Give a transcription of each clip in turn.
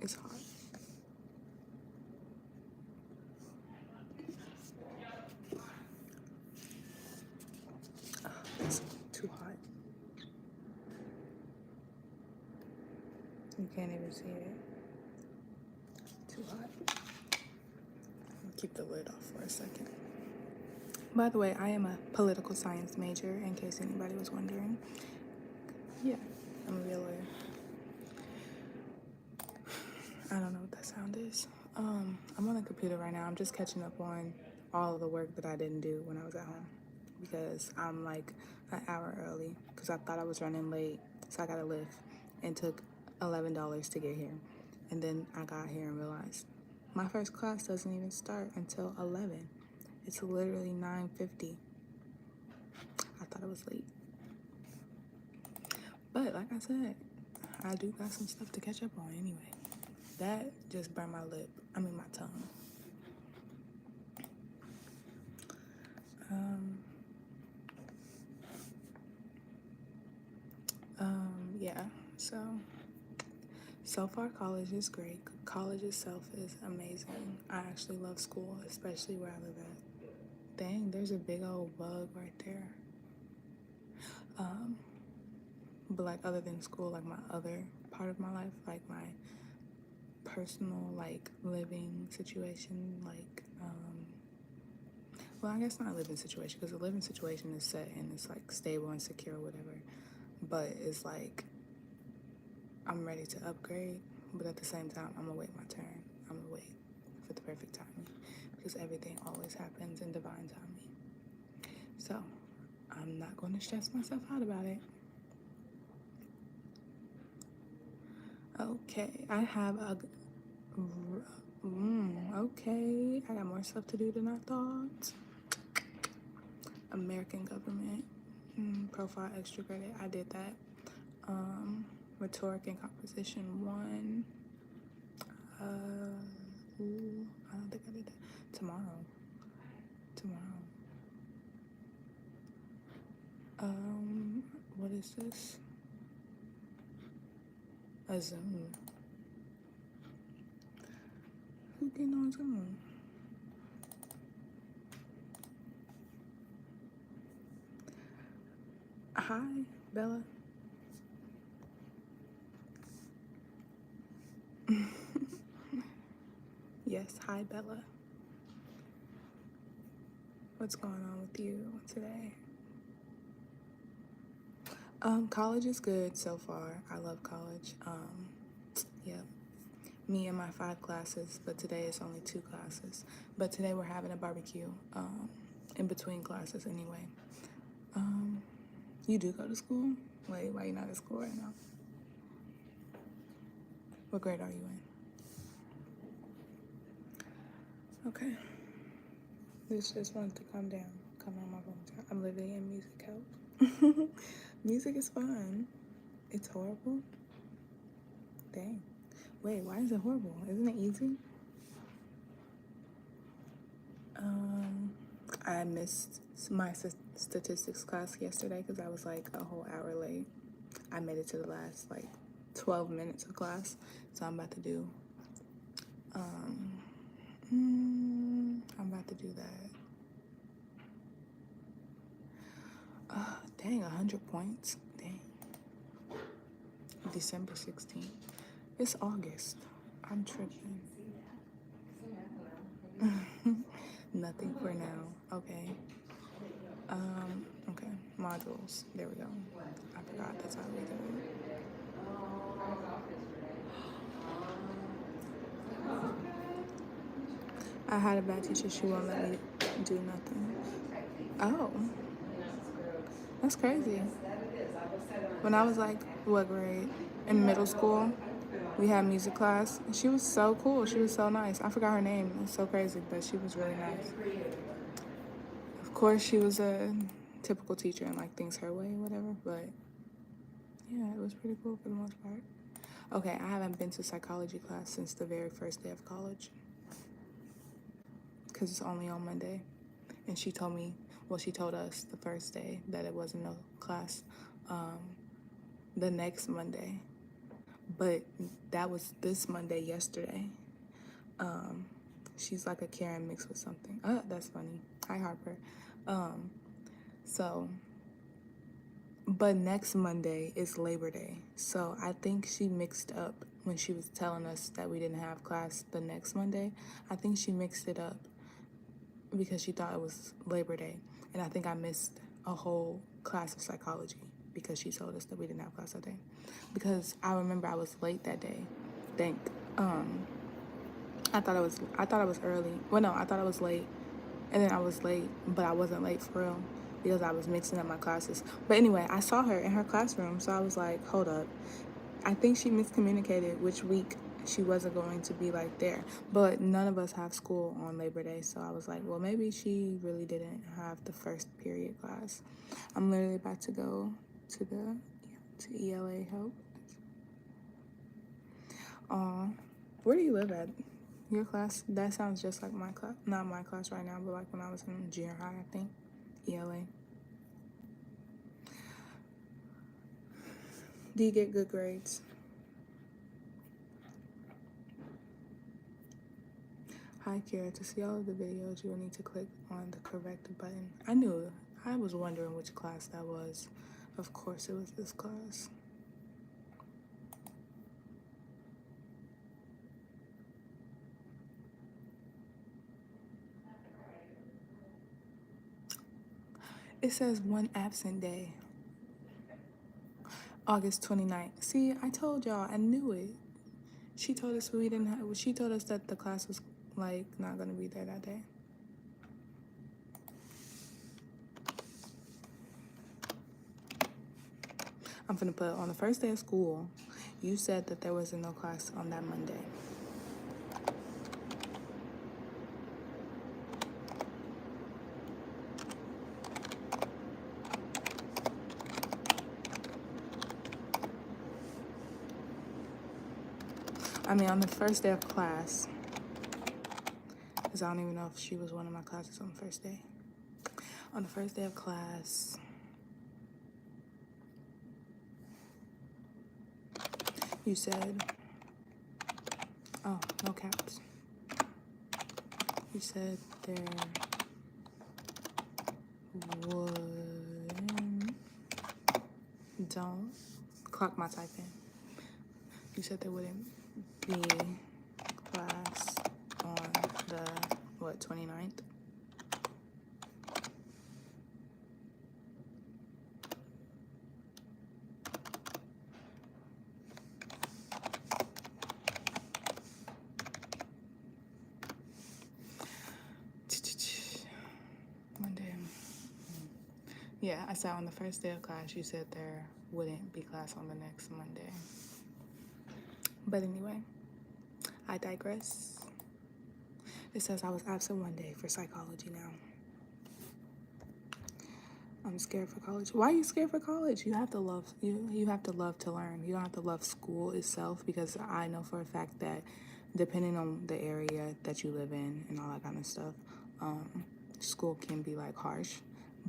It's hot. It's too hot. You can't even see it. Too hot. Keep the lid off for a second. By the way, I am a political science major, in case anybody was wondering. Yeah, I'm gonna be a lawyer. I don't know what that sound is. I'm on the computer right now. I'm just catching up on all of the work that I didn't do when I was at home, because I'm like an hour early because I thought I was running late, so I got a lift and took $11 to get here. And then I got here and realized my first class doesn't even start until 11. It's literally 9:50. I thought it was late. But like I said, I do got some stuff to catch up on anyway. That just burned my my tongue. Yeah, so far college is great. College itself is amazing. I actually love school, especially where I live at. Dang, there's a big old bug right there. But like other than school, like my other part of my life, like my personal like living situation, like well, I guess not living situation, because the living situation is set and it's like stable and secure, whatever. But it's like I'm ready to upgrade, but at the same time, I'm gonna wait my turn. I'm gonna wait for the perfect timing, because everything always happens in divine timing. So I'm not going to stress myself out about it. Okay, I have a. Okay, I got more stuff to do than I thought. American government, profile extra credit. I did that. Rhetoric and composition 1. I don't think I did that. Tomorrow. What is this? A Zoom. Who getting on Zoom? Hi, Bella. Yes, hi, Bella. What's going on with you today? College is good so far. I love college. Yeah. Me and my 5 classes, but today it's only 2 classes. But today we're having a barbecue, in between classes anyway. You do go to school? Wait, why you not at school right now? What grade are you in? Okay. This just wants to calm down. Calm down my phone. I'm literally in music help. Music is fun. It's horrible. Dang. Wait, why is it horrible? Isn't it easy? I missed my statistics class yesterday because I was like a whole hour late. I made it to the last like 12 minutes of class, so I'm about to do that. Dang, 100 points. Dang. December 16th. It's August. I'm tripping. Nothing for now. Okay. Okay. Modules. There we go. I forgot that's how we do it. I had a bad teacher. She won't let me do nothing. Oh. That's crazy. When I was like, what grade? In middle school, we had music class. She was so cool. She was so nice. I forgot her name. It's so crazy, but she was really nice. Of course, she was a typical teacher and like things her way, whatever. But yeah, it was pretty cool for the most part. Okay, I haven't been to psychology class since the very first day of college, because it's only on Monday. And she told me, well, she told us the first day that it wasn't no class the next Monday. But that was this Monday yesterday. She's like a Karen mixed with something. That's funny. Hi, Harper. So, but next Monday is Labor Day. So I think she mixed up when she was telling us that we didn't have class the next Monday. I think she mixed it up because she thought it was Labor Day. And I think I missed a whole class of psychology because she told us that we didn't have class that day. Because I remember I was late that day. I thought I was early. Well, no, I thought I was late, and then I was late, but I wasn't late for real because I was mixing up my classes. But anyway, I saw her in her classroom, so I was like, hold up. I think she miscommunicated which week she wasn't going to be like there, but none of us have school on Labor Day, so I was like, well, maybe she really didn't have the first period class. I'm literally about to go to ELA help. Where do you live at? Your class? That sounds just like my class. Not my class right now, but like when I was in junior high, I think. ELA. Do you get good grades? Hi, Keirra. To see all of the videos, you will need to click on the correct button. I was wondering which class that was. Of course, it was this class. It says one absent day. August 29th. See, I told y'all, I knew it. She told us she told us that the class was like not gonna be there that day. I'm gonna put on the first day of school, you said that there wasn't no class on that Monday. I mean, on the first day of class, because I don't even know if she was one of my classes on the first day. On the first day of class, you said, oh, no caps. You said there would, don't clock my typing. You said there wouldn't be class on the, 29th? Monday. Yeah, I said on the first day of class, you said there wouldn't be class on the next Monday. But anyway, I digress. It says I was absent one day for psychology now. I'm scared for college. Why are you scared for college? You have to love you have to love to learn. You don't have to love school itself, because I know for a fact that depending on the area that you live in and all that kind of stuff, school can be like harsh.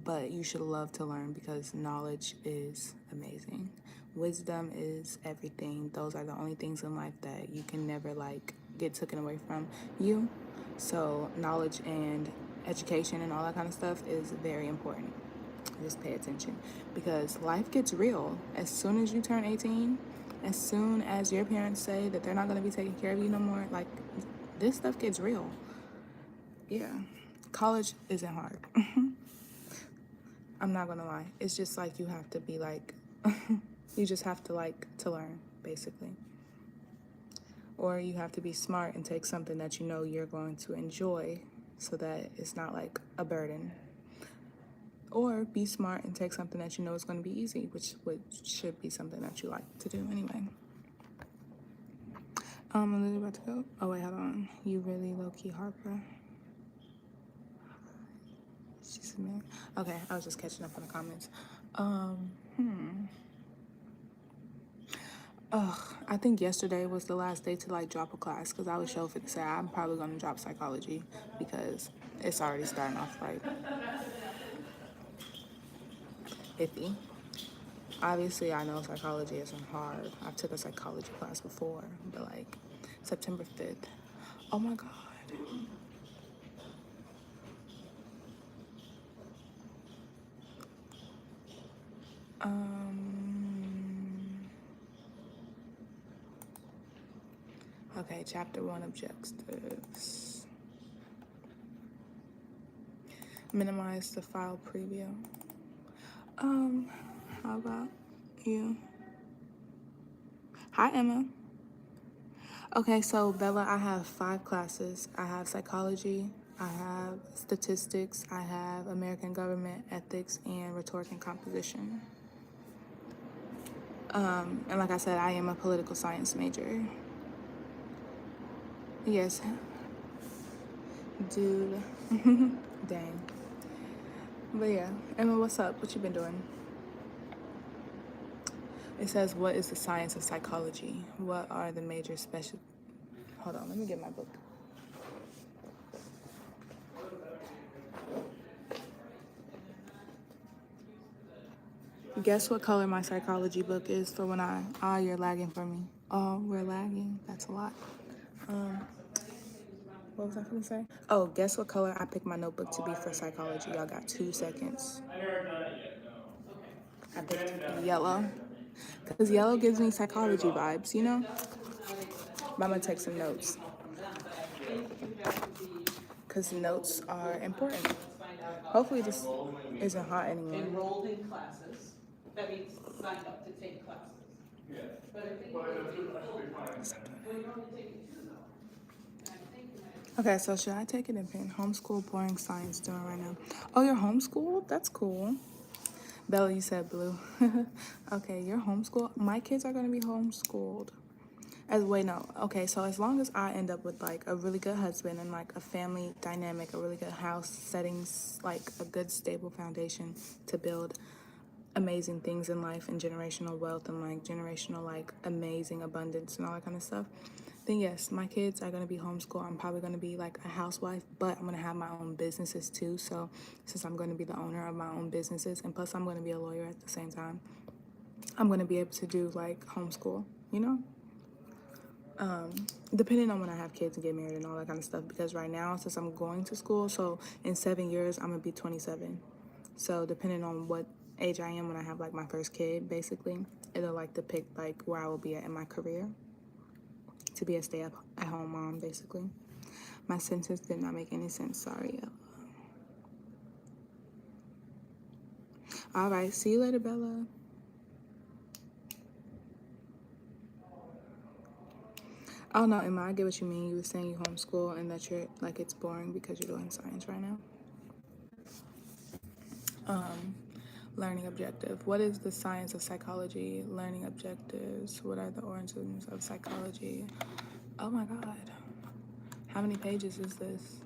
But you should love to learn, because knowledge is amazing. Wisdom is everything. Those are the only things in life that you can never like get taken away from you. So knowledge and education and all that kind of stuff is very important. Just pay attention, because life gets real. As soon as you turn 18, as soon as your parents say that they're not going to be taking care of you no more, like, this stuff gets real. Yeah, college isn't hard. I'm not gonna lie. It's just like you have to be like, you just have to like to learn, basically. Or you have to be smart and take something that you know you're going to enjoy, so that it's not like a burden. Or be smart and take something that you know is going to be easy, which should be something that you like to do anyway. I'm literally about to go. Oh wait, hold on. You really low-key Harper. She's a man. Okay, I was just catching up on the comments. I think yesterday was the last day to like drop a class, because I was sure to say I'm probably gonna drop psychology because it's already starting off like iffy. Obviously, I know psychology isn't hard. I've took a psychology class before, but like September 5th. Oh my God. Okay, chapter 1 objectives. Minimize the file preview. How about you? Hi, Emma. Okay, so Bella, I have 5 classes. I have psychology, I have statistics, I have American government, ethics, and rhetoric and composition. And like I said, I am a political science major. Yes, dude. Dang. But yeah, Emma, what's up? What you been doing? It says, what is the science of psychology? What are the major special... Hold on, let me get my book. Guess what color my psychology book is for when I... Oh, you're lagging for me. Oh, we're lagging. That's a lot. What was I going to say? Oh, guess what color I picked my notebook to be for psychology? Y'all got 2 seconds. I picked yellow. Because yellow gives me psychology vibes, you know? But I'm going to take some notes. Because notes are important. Hopefully this isn't hot anymore. Enrolled in classes. That means signed up to take classes. Yeah. But I think you're going to take full time. Well, you're only taking 2 though. Okay, so should I take it in pen? Homeschool, boring science doing right now. Oh, you're homeschooled? That's cool. Bella, you said blue. Okay, you're homeschooled. My kids are going to be homeschooled. Okay, so as long as I end up with like a really good husband and like a family dynamic, a really good house settings, like a good stable foundation to build amazing things in life and generational wealth and like generational like amazing abundance and all that kind of stuff, then yes, my kids are going to be homeschooled. I'm probably going to be like a housewife, but I'm going to have my own businesses too. So since I'm going to be the owner of my own businesses and plus I'm going to be a lawyer at the same time, I'm going to be able to do like homeschool, you know? Depending on when I have kids and get married and all that kind of stuff, because right now since I'm going to school, so in 7 years I'm gonna be 27, so depending on what age I am when I have like my first kid, basically it'll like depict like where I will be at in my career to be a stay-at-home mom. Basically, my sentence did not make any sense, sorry. All right, see you later, Bella. Oh no, Emma, I get what you mean. You were saying you homeschool and that you're like it's boring because you're doing science right now. Learning objective. What is the science of psychology? Learning objectives. What are the origins of psychology? Oh my God. How many pages is this?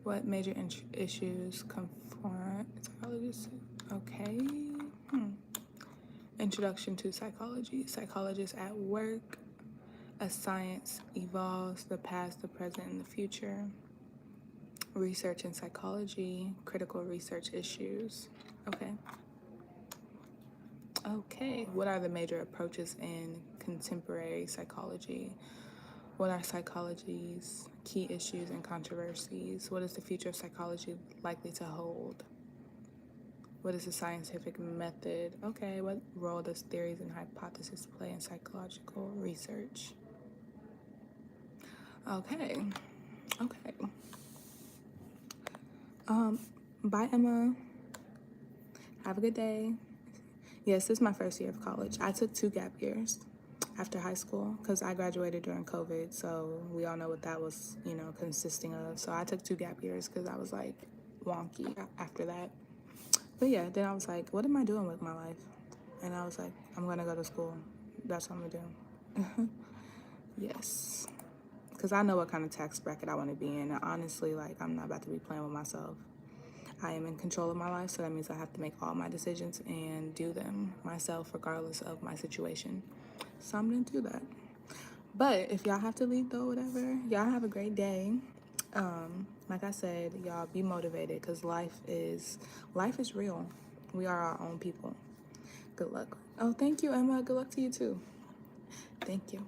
What major issues confront psychologists? Okay. Introduction to psychology. Psychologists at work. A science evolves the past, the present, and the future. Research in psychology. Critical research issues. Okay. Okay, what are the major approaches in contemporary psychology? What are psychology's key issues and controversies? What is the future of psychology likely to hold? What is the scientific method? Okay, what role does theories and hypotheses play in psychological research? Okay. Bye, Emma. Have a good day. Yes, this is my first year of college. I took 2 gap years after high school because I graduated during COVID, so we all know what that was, consisting of. So I took 2 gap years because I was like wonky after that. But yeah, then I was like, what am I doing with my life? And I was like, I'm gonna go to school. That's what I'm gonna do. Yes, because I know what kind of tax bracket I want to be in. And honestly, like, I'm not about to be playing with myself. I am in control of my life, so that means I have to make all my decisions and do them myself regardless of my situation. So I'm gonna do that. But if y'all have to leave though, whatever, y'all have a great day. Like I said, y'all be motivated because life is real. We are our own people. Good luck. Oh, thank you, Emma. Good luck to you too. Thank you.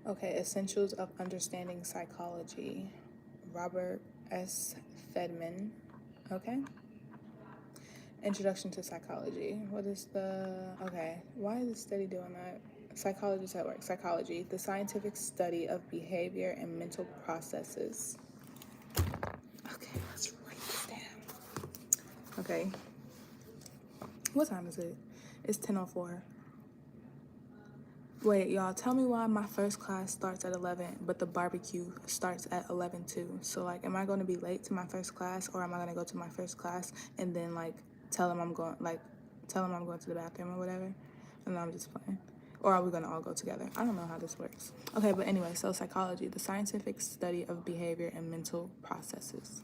Okay, Essentials of Understanding Psychology. Robert S. Fedman. Okay. Introduction to Psychology. What is the... Okay, why is the study doing that? Psychologists at Work. Psychology, the scientific study of behavior and mental processes. Okay, let's write this down. Okay. What time is it? It's 10:04. Wait, y'all, tell me why my first class starts at 11, but the barbecue starts at 11 too. So, like, am I going to be late to my first class, or am I going to go to my first class and then, like, tell them I'm going to the bathroom or whatever? And I'm just playing. Or are we going to all go together? I don't know how this works. Okay, but anyway, so psychology, the scientific study of behavior and mental processes.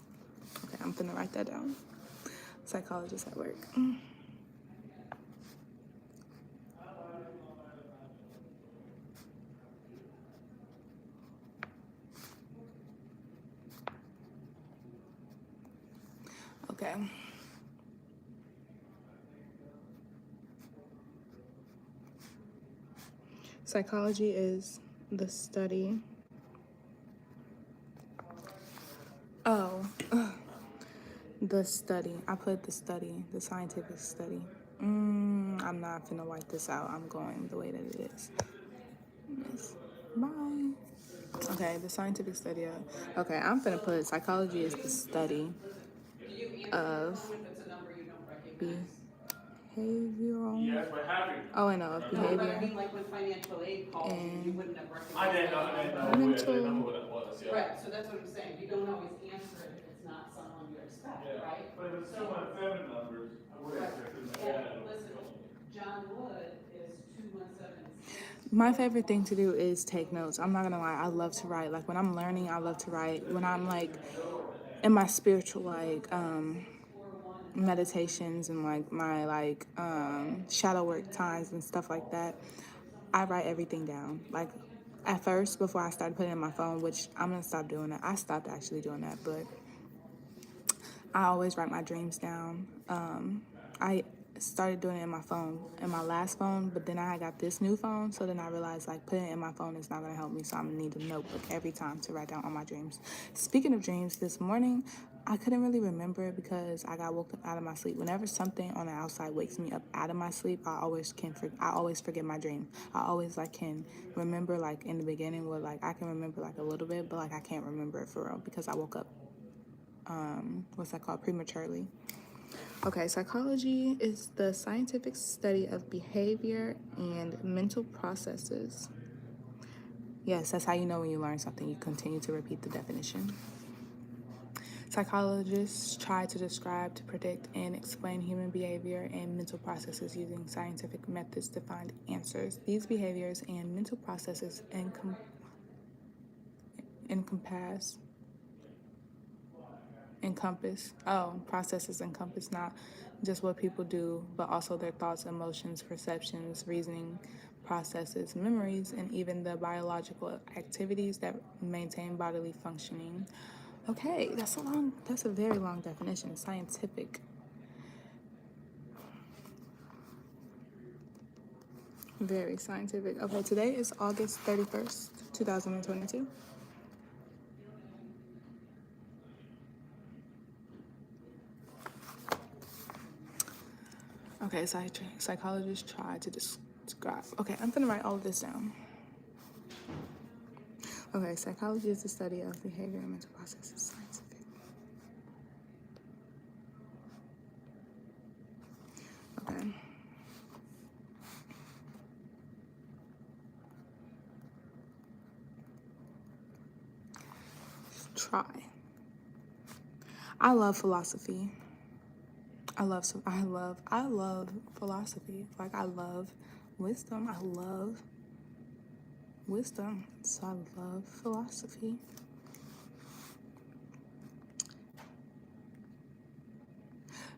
Okay, I'm going to write that down. Psychologists at Work. Okay. Psychology is the study. Oh, the study. I put the study, the scientific study. I'm not finna wipe this out. I'm going the way that it is. Yes. Bye. Okay, the scientific study of. Okay, I'm finna put psychology is the study Do you answer of the phone if it's a number you don't recognize? behavioral. Yes, we're happy. Oh, I know, of No, but I behavior mean, like when financial aid calls you, you and wouldn't have recognized I didn't that know, number. I didn't know what it was, yeah. Right, so that's what I'm saying, you don't always answer it if it's not someone you expect, Yeah. right? But if it's still my family numbers, I would Right. answer it. And listen, John Wood is 2176. my favorite thing to do is take notes. I'm not gonna lie, I love to write. Like when I'm learning, I love to write. When I'm like in my spiritual meditations and like my shadow work times and stuff like that, I write everything down. Like at first, before I started putting it in my phone, which I'm gonna stop doing that. I stopped actually doing that, but I always write my dreams down. I started doing it in my phone, in my last phone, but then I got this new phone, so then I realized like putting it in my phone is not gonna help me, so I'm gonna need a notebook every time to write down all my dreams. Speaking of dreams, this morning I couldn't really remember it because I got woken up out of my sleep. Whenever something on the outside wakes me up out of my sleep, I always forget my dream. I always can remember like in the beginning where like I can remember like a little bit, but like I can't remember it for real because I woke up prematurely. Okay, psychology is the scientific study of behavior and mental processes. Yes, that's how you know when you learn something. You continue to repeat the definition. Psychologists try to describe, to predict, and explain human behavior and mental processes using scientific methods to find answers. These behaviors and mental processes processes encompass not just what people do, but also their thoughts, emotions, perceptions, reasoning processes, memories, and even the biological activities that maintain bodily functioning. Okay, that's a very long definition. Scientific. Very scientific. Okay, today is August 31st, 2022. Okay, psychologists try to describe. Okay, I'm gonna write all of this down. Okay, psychology is the study of behavior and mental processes. Scientific. Okay. Try. I love philosophy. I love philosophy. Like I love wisdom. I love wisdom. So I love philosophy.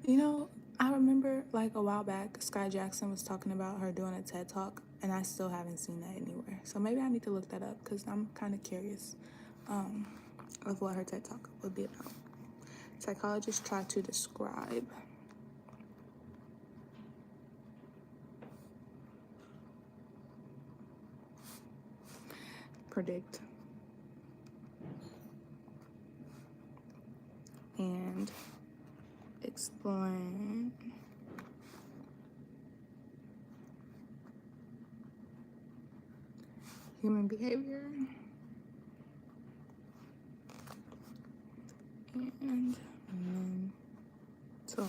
You know, I remember like a while back, Sky Jackson was talking about her doing a TED Talk, and I still haven't seen that anywhere. So maybe I need to look that up because I'm kind of curious of what her TED Talk would be about. Psychologists try to describe. predict and explain human behavior and mental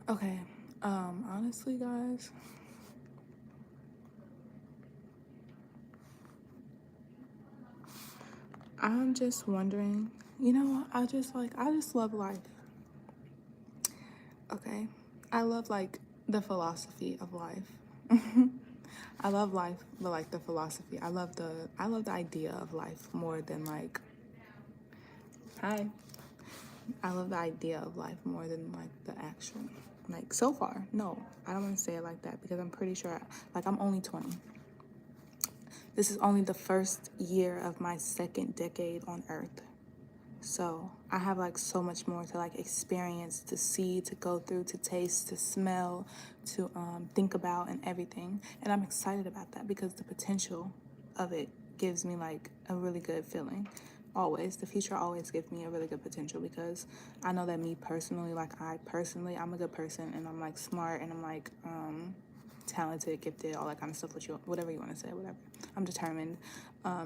okay. Honestly, guys, I'm just wondering, I just love life. Okay. I love like the philosophy of life. I love life, but like the philosophy. I love the idea of life more than like hi. I love the idea of life more than like the actual. Like so far, no, I don't want to say it like that because I'm pretty sure like I'm only 20. This is only the first year of my second decade on earth. So I have like so much more to like experience, to see, to go through, to taste, to smell, to think about and everything. And I'm excited about that because the potential of it gives me like a really good feeling. Always. The future always gives me a really good potential because I know that me personally, like I'm a good person and I'm like smart and I'm like talented, gifted, all that kind of stuff, whatever you want to say, whatever. I'm determined.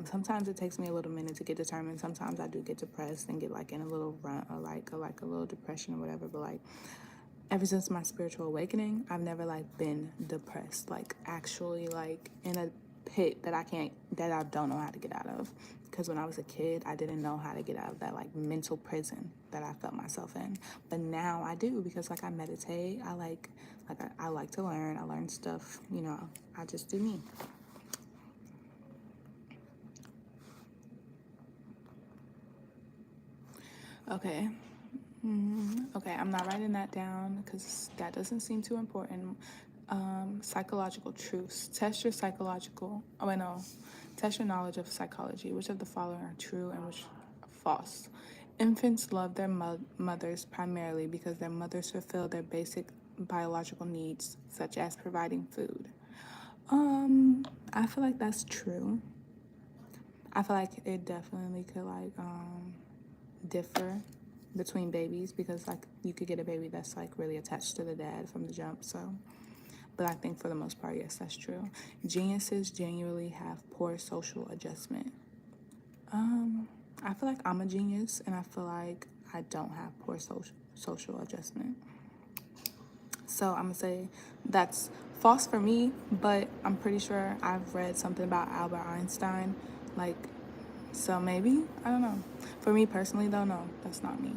Sometimes it takes me a little minute to get determined. Sometimes I do get depressed and get like in a little run or like a little depression or whatever. But like ever since my spiritual awakening, I've never like been depressed, like actually like in a pit that I don't know how to get out of. Because when I was a kid, I didn't know how to get out of that like mental prison that I felt myself in. But now I do because like I meditate. I like to learn. I learn stuff. I just do me. Okay. Okay, I'm not writing that down because that doesn't seem too important. Psychological truths. Test your Test your knowledge of psychology. Which of the following are true and which are false? Infants love their mothers primarily because their mothers fulfill their basic biological needs, such as providing food. I feel like that's true. I feel like it definitely could like differ between babies because like you could get a baby that's like really attached to the dad from the jump. So but I think for the most part, yes, that's true. Geniuses genuinely have poor social adjustment. I feel like I'm a genius and I feel like I don't have poor social adjustment. So I'm gonna say that's false for me, but I'm pretty sure I've read something about Albert Einstein. Like, so maybe, I don't know. For me personally though, no, that's not me.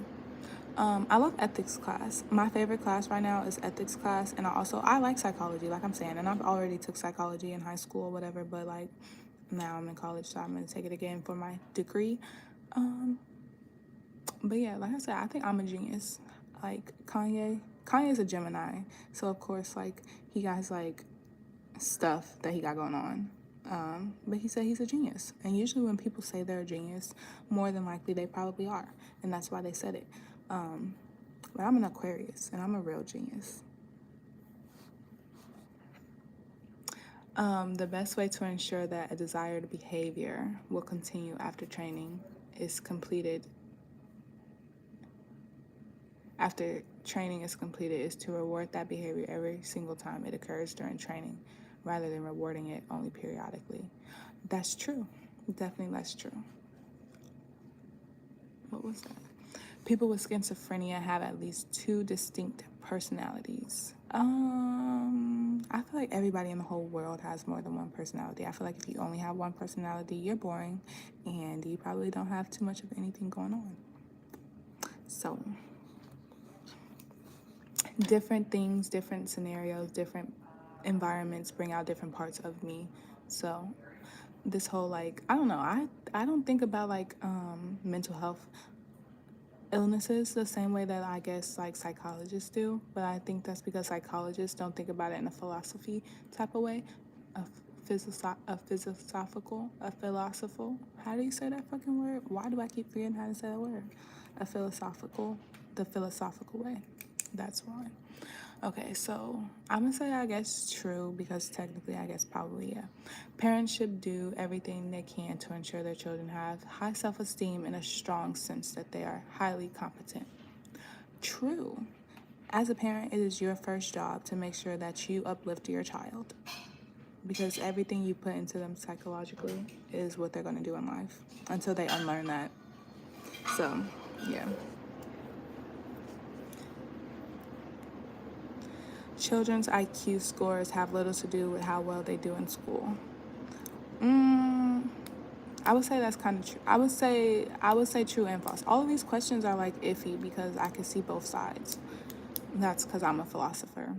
I love ethics class. My favorite class right now is ethics class, and I like psychology, like I'm saying, and I've already took psychology in high school or whatever, but like now I'm in college, so I'm gonna take it again for my degree. But yeah, like I said, I think I'm a genius. Like Kanye's a Gemini, so of course like he has like stuff that he got going on. But he said he's a genius, and usually when people say they're a genius, more than likely they probably are, and that's why they said it. But I'm an Aquarius, and I'm a real genius. The best way to ensure that a desired behavior will continue after training is completed. After training is completed, is to reward that behavior every single time it occurs during training, rather than rewarding it only periodically. That's true. Definitely, that's true. What was that? People with schizophrenia have at least 2 distinct personalities. I feel like everybody in the whole world has more than one personality. I feel like if you only have one personality, you're boring and you probably don't have too much of anything going on. So, different things, different scenarios, different environments bring out different parts of me. So, this whole like, I don't know, I don't think about like mental health illnesses the same way that I guess like psychologists do, but I think that's because psychologists don't think about it in a philosophy type of way, a philosophical, how do you say that fucking word? Why do I keep forgetting how to say that word? The philosophical way. That's why. Okay, so I'm gonna say I guess true because technically I guess probably yeah. Parents should do everything they can to ensure their children have high self-esteem and a strong sense that they are highly competent. True. As a parent, it is your first job to make sure that you uplift your child because everything you put into them psychologically is what they're going to do in life until they unlearn that. So, yeah. Children's IQ scores have little to do with how well they do in school. I would say that's kind of true. I would say true and false. All of these questions are like iffy because I can see both sides. That's because I'm a philosopher.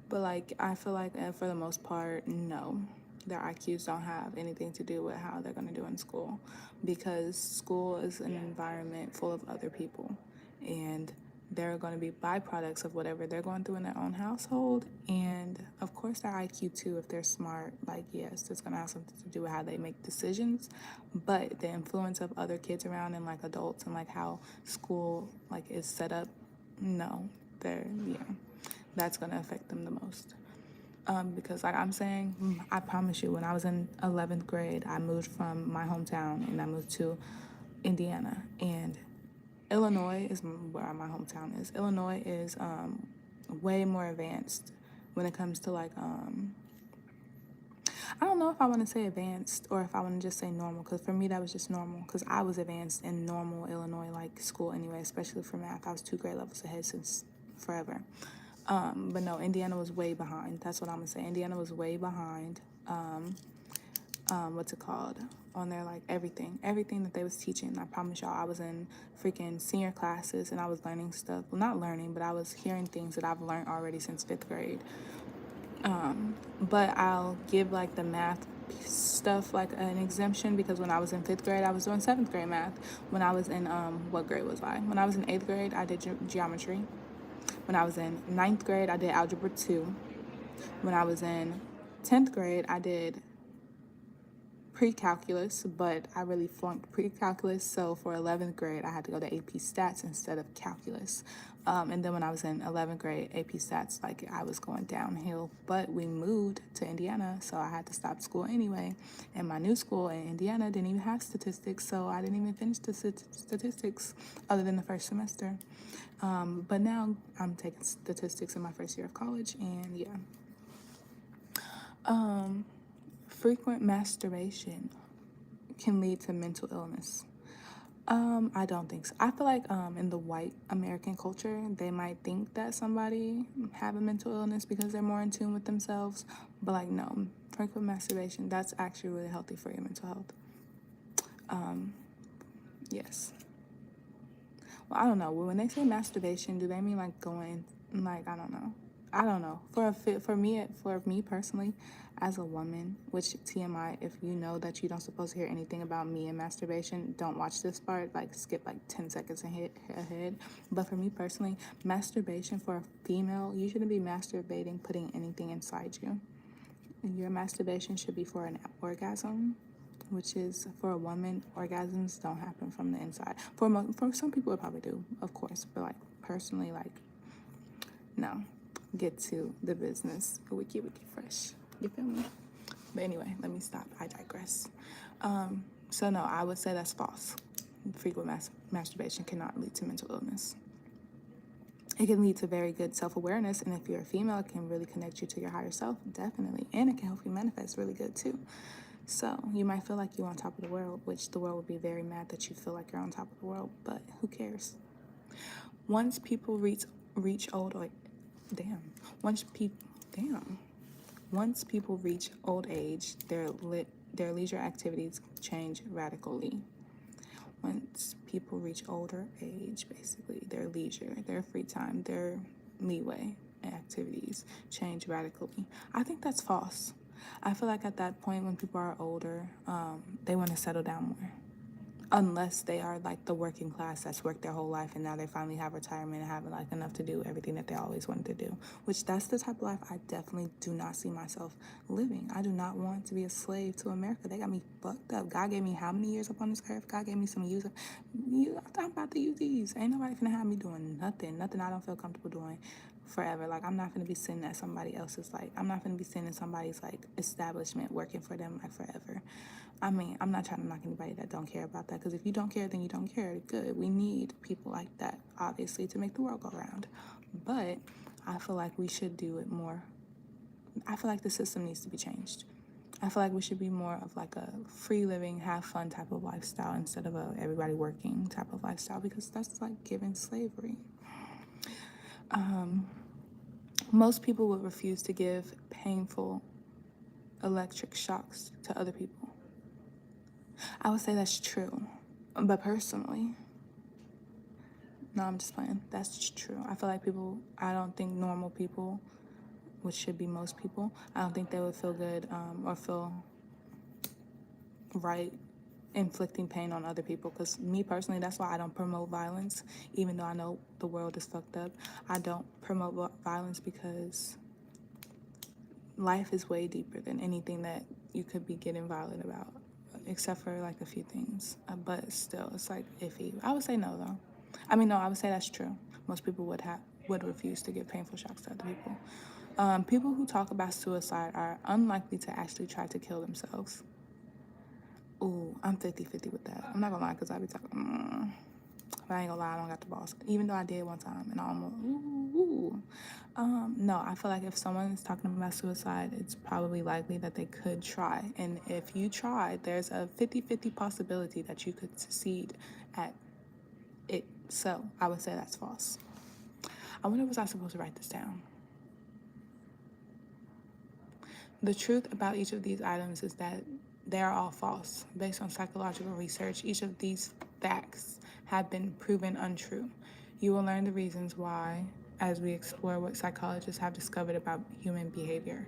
But like I feel like for the most part, no. Their IQs don't have anything to do with how they're going to do in school because school is an environment full of other people and they're going to be byproducts of whatever they're going through in their own household, and of course their IQ too if they're smart. Like yes, it's going to have something to do with how they make decisions, but the influence of other kids around and like adults and like how school like is set up, no, that's going to affect them the most. Because like I'm saying, I promise you, when I was in 11th grade, I moved from my hometown and I moved to Indiana, and Illinois is where my hometown is. Illinois is way more advanced when it comes to like I don't know if I want to say advanced or if I want to just say normal, because for me that was just normal because I was advanced in normal Illinois like school anyway, especially for math. I was 2 grade levels ahead since forever. But no, Indiana was way behind. That's what I'm gonna say. Indiana was way behind. What's it called? On their like everything that they was teaching. I promise y'all, I was in freaking senior classes and I was learning stuff. Well, not learning, but I was hearing things that I've learned already since 5th grade. But I'll give like the math stuff like an exemption because when I was in 5th grade, I was doing 7th grade math. When I was in what grade was I? When I was in 8th grade, I did geometry. When I was in 9th grade, I did algebra 2. When I was in 10th grade, I did pre-calculus, but I really flunked pre-calculus, so for 11th grade, I had to go to AP Stats instead of calculus. And then when I was in 11th grade, AP Stats, like I was going downhill, but we moved to Indiana, so I had to stop school anyway. And my new school in Indiana didn't even have statistics, so I didn't even finish the statistics other than the first semester. But now I'm taking statistics in my first year of college, and yeah. Frequent masturbation can lead to mental illness. I don't think so. I feel like in the white American culture, they might think that somebody have a mental illness because they're more in tune with themselves. But like no, frequent masturbation, that's actually really healthy for your mental health. Yes. Well, I don't know. When they say masturbation, do they mean like going like I don't know. For me personally, as a woman, which TMI, if you know that you don't supposed to hear anything about me and masturbation, don't watch this part. Like skip like 10 seconds and hit ahead. But for me personally, masturbation for a female, you shouldn't be masturbating, putting anything inside you. Your masturbation should be for an orgasm, which is for a woman. Orgasms don't happen from the inside. For some people, it probably do, of course. But like personally, like no. Get to the business. Wiki fresh. You feel me? But anyway, let me stop. I digress. So no, I would say that's false. Frequent masturbation cannot lead to mental illness. It can lead to very good self-awareness, and if you're a female, it can really connect you to your higher self, definitely. And it can help you manifest really good too. So you might feel like you're on top of the world, which the world would be very mad that you feel like you're on top of the world, but who cares? Once people reach old age, their leisure activities change radically. Once people reach older age, basically, their leisure, their free time, their leeway activities change radically. I think that's false. I feel like at that point when people are older, they want to settle down more. unless they are like the working class that's worked their whole life and now they finally have retirement and have like enough to do everything that they always wanted to do, which that's the type of life I definitely do not see myself living. I do not want to be a slave to America. They got me fucked up. God gave me how many years up on this earth? God gave me some years. I'm about to use these. Ain't nobody finna have me doing nothing I don't feel comfortable doing forever. Like, I'm not gonna be sitting at somebody else's, like, I'm not gonna be sitting in somebody's like establishment working for them like forever. I mean, I'm not trying to knock anybody that don't care about that, because if you don't care, then you don't care. Good. We need people like that, obviously, to make the world go round. But I feel like we should do it more. I feel like the system needs to be changed. I feel like we should be more of like a free living, have fun type of lifestyle instead of a everybody working type of lifestyle, because that's like giving slavery. Most people would refuse to give painful electric shocks to other people. I would say that's true, but personally, no, I'm just playing. That's just true. I feel like I don't think normal people, which should be most people, I don't think they would feel good or feel right inflicting pain on other people. Because me personally, that's why I don't promote violence, even though I know the world is fucked up. I don't promote violence because life is way deeper than anything that you could be getting violent about, except for like a few things. But still, it's like iffy. I would say no, though. I mean, no, I would say that's true. Most people would refuse to give painful shocks to other people. People who talk about suicide are unlikely to actually try to kill themselves. Ooh, I'm 50-50 with that. I'm not gonna lie, because I be talking, but I ain't gonna lie, I don't got the balls. Even though I did one time, and I almost, no, I feel like if someone is talking about suicide, it's probably likely that they could try. And if you try, there's a 50-50 possibility that you could succeed at it. So I would say that's false. I wonder, was I supposed to write this down? The truth about each of these items is that they are all false. Based on psychological research, each of these facts have been proven untrue. You will learn the reasons why as we explore what psychologists have discovered about human behavior.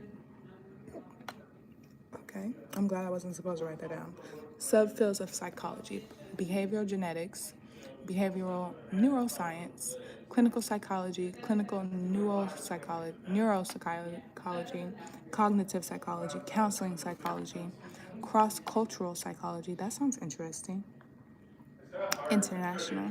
Okay, I'm glad I wasn't supposed to write that down. Subfields of psychology: behavioral genetics, behavioral neuroscience, clinical psychology, clinical neuropsychology, cognitive psychology, counseling psychology, cross-cultural psychology. That sounds interesting. International.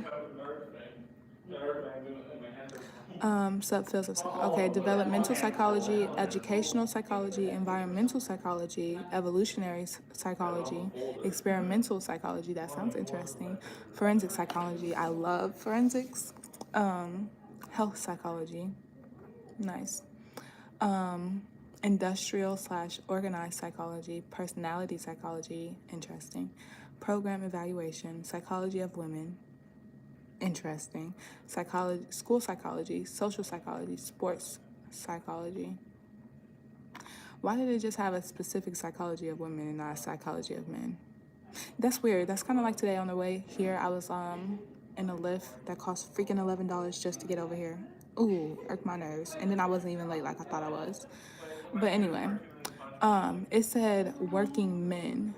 Subfields of developmental psychology, educational psychology, environmental psychology, evolutionary psychology, experimental psychology. That sounds interesting. Forensic psychology. I love forensics. Health psychology. Nice. Industrial/organized psychology, personality psychology. Interesting. Program evaluation, psychology of women. Interesting. Psychology, school psychology, social psychology, sports psychology. Why did it just have a specific psychology of women and not a psychology of men? That's weird. That's kind of like today on the way here. I was in a Lyft that cost freaking $11 just to get over here. Ooh, irked my nerves. And then I wasn't even late like I thought I was. But anyway, it said working men.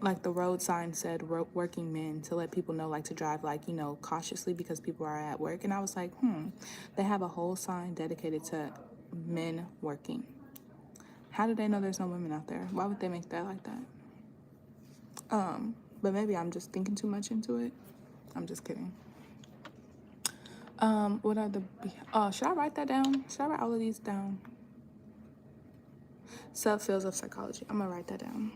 Like the road sign said working men, to let people know, like, to drive, like, cautiously because people are at work. And I was like, they have a whole sign dedicated to men working. How do they know there's no women out there? Why would they make that like that? But maybe I'm just thinking too much into it. I'm just kidding. What are should I write that down? Should I write all of these down? Subfields of psychology. I'm gonna write that down.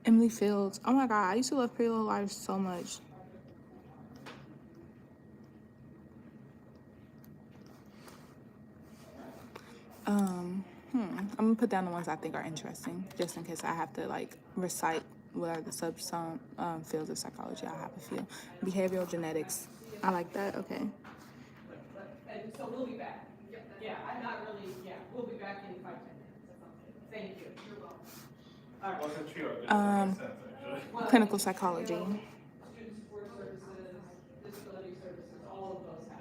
Emily Fields. Oh my God, I used to love Pretty Little Liars so much. I'm gonna put down the ones I think are interesting, just in case I have to like recite what are the fields of psychology. I have a few. Behavioral genetics. I like that. Okay. And so we'll be back. Yeah, I'm not really, we'll be back in 5-10 minutes. Thank you. You're welcome. All right. Wasn't sure. It makes sense, actually. Clinical psychology. Student support services, disability services, all of those have.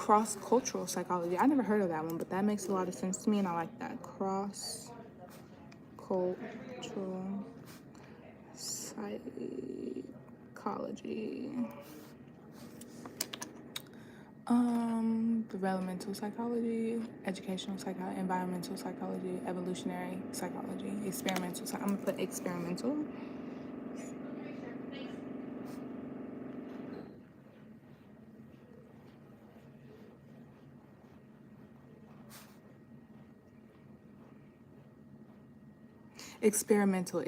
cross-cultural psychology. I never heard of that one, but that makes a lot of sense to me, and I like that. Cross-cultural psychology. Developmental psychology, educational psychology, environmental psychology, evolutionary psychology, experimental. I'm gonna put experimental. Experimental,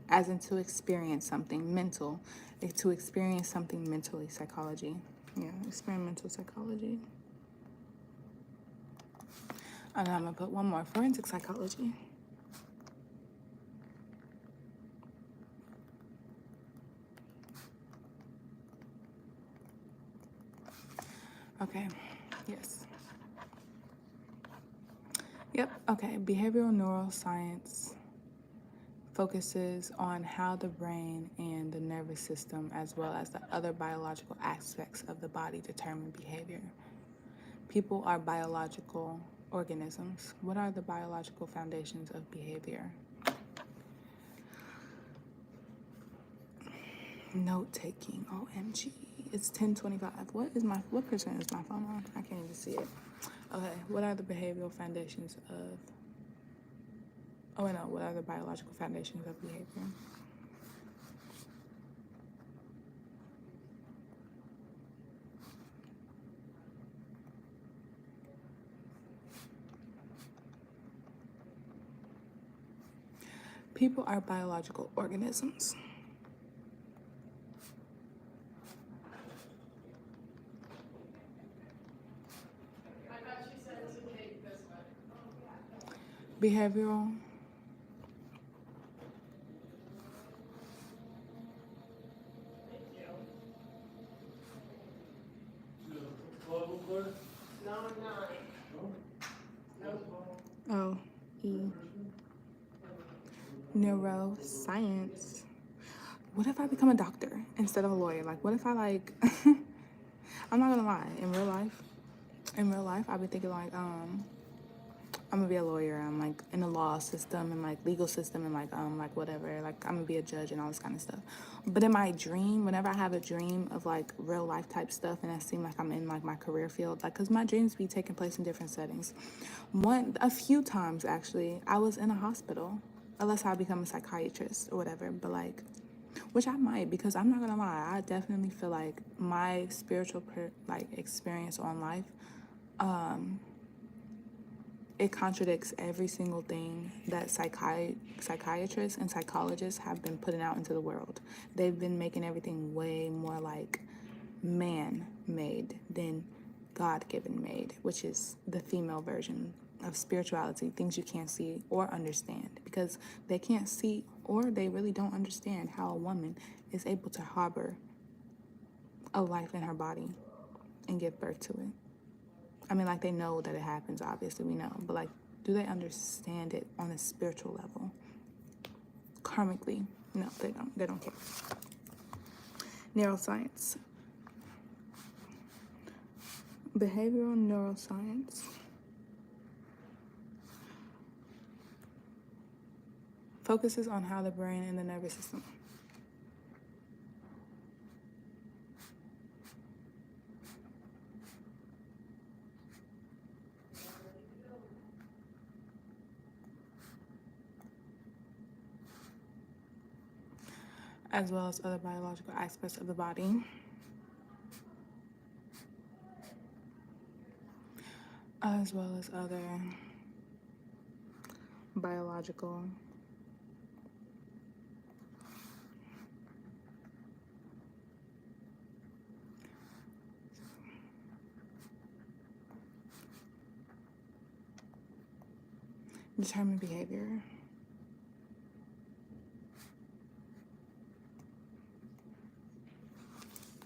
as in to experience something, mental, to experience something mentally, psychology. Yeah, experimental psychology. And I'm gonna put one more, forensic psychology. Okay, yes. Yep, okay, behavioral neuroscience focuses on how the brain and the nervous system, as well as the other biological aspects of the body, determine behavior. People are biological organisms. What are the biological foundations of behavior? Note taking, OMG. It's 10:25. What percent is my phone on? I can't even see it. Okay, what are the behavioral foundations of, what are the biological foundations of behavior? People are biological organisms. Behavioral Oh, E. Neuroscience. What if I become a doctor instead of a lawyer? Like, what if I like? I'm not gonna lie. In real life, I've been thinking like, I'm gonna be a lawyer. I'm like in the law system and like legal system and like whatever. Like I'm gonna be a judge and all this kind of stuff. But in my dream, whenever I have a dream of like real life type stuff, and I seem like I'm in like my career field, like cause my dreams be taking place in different settings. A few times actually, I was in a hospital, unless I become a psychiatrist or whatever. But like, which I might, because I'm not gonna lie, I definitely feel like my spiritual experience on life, it contradicts every single thing that psychiatrists and psychologists have been putting out into the world. They've been making everything way more like man-made than God-given made, which is the female version of spirituality, things you can't see or understand, because they can't see or they really don't understand how a woman is able to harbor a life in her body and give birth to it. I mean, like, they know that it happens, obviously, we know. But, like, do they understand it on a spiritual level? Karmically? No, they don't. They don't care. Neuroscience. Behavioral neuroscience focuses on how the brain and the nervous system as well as other biological aspects of the body. As well as other biological determined behavior.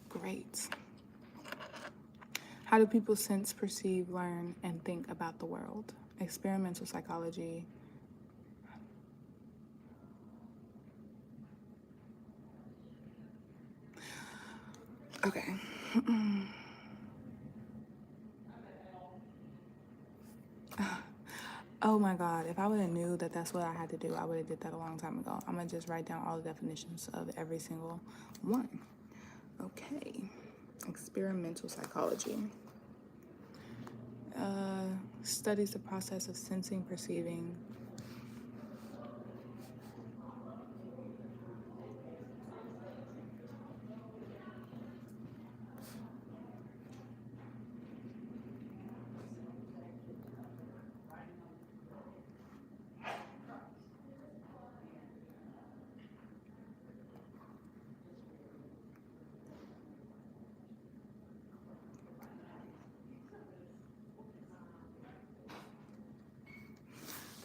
Great. How do people sense, perceive, learn, and think about the world? Experimental psychology. Okay. Oh my God, if I would have knew that that's what I had to do, I would have did that a long time ago. I'm gonna just write down all the definitions of every single one. Okay, experimental psychology. Studies the process of sensing, perceiving.